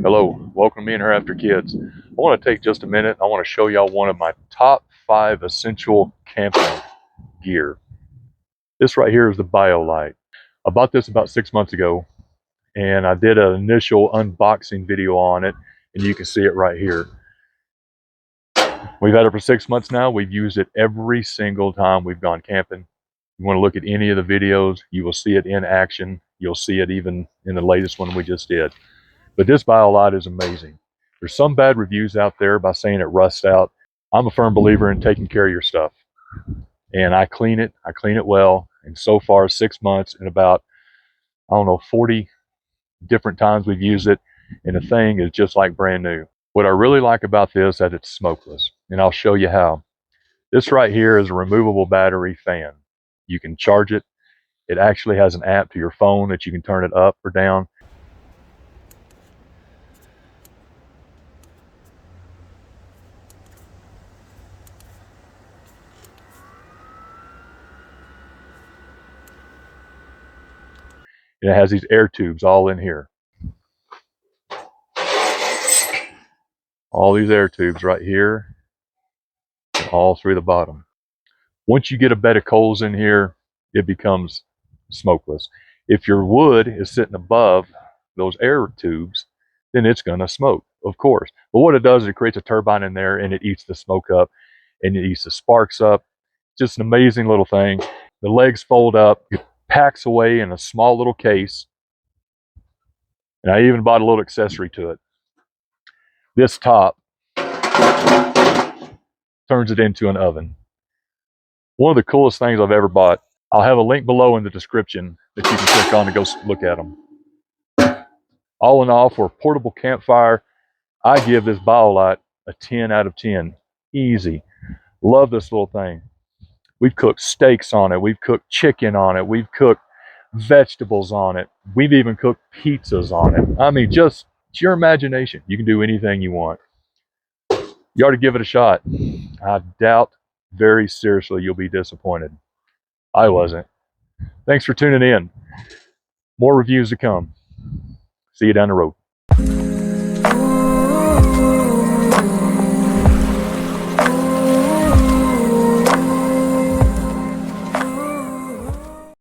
Hello, welcome to Me and Her After Kids. I want to take just a minute. I want to show y'all one of my top 5 essential camping gear. This right here is the Biolite. I bought this about 6 months ago and I did an initial unboxing video on it, and you can see it right here. We've had it for 6 months now. We've used it every single time we've gone camping. You want to look at any of the videos, you will see it in action. You'll see it even in the latest one we just did. But this Biolite is amazing. There's some bad reviews out there by saying it rusts out. I'm a firm believer in taking care of your stuff. And I clean it well. And so far, 6 months and about, 40 different times we've used it. And the thing is just like brand new. What I really like about this is that it's smokeless. And I'll show you how. This right here is a removable battery fan. You can charge it. It actually has an app to your phone that you can turn it up or down. And it has these air tubes all in here. All these air tubes right here and all through the bottom. Once you get a bed of coals in here, it becomes smokeless. If your wood is sitting above those air tubes, then it's going to smoke, of course. But what it does is it creates a turbine in there and it eats the smoke up and it eats the sparks up. Just an amazing little thing. The legs fold up, it packs away in a small little case. And I even bought a little accessory to it. This top turns it into an oven. One of the coolest things I've ever bought. I'll have a link below in the description that you can click on to go look at them. All in all, for a portable campfire, I give this Biolite a 10 out of 10. Easy. Love this little thing. We've cooked steaks on it. We've cooked chicken on it. We've cooked vegetables on it. We've even cooked pizzas on it. I mean, just it's your imagination. You can do anything you want. You ought to give it a shot. I doubt very seriously you'll be disappointed. I wasn't. Thanks for tuning in. More reviews to come. See you down the road.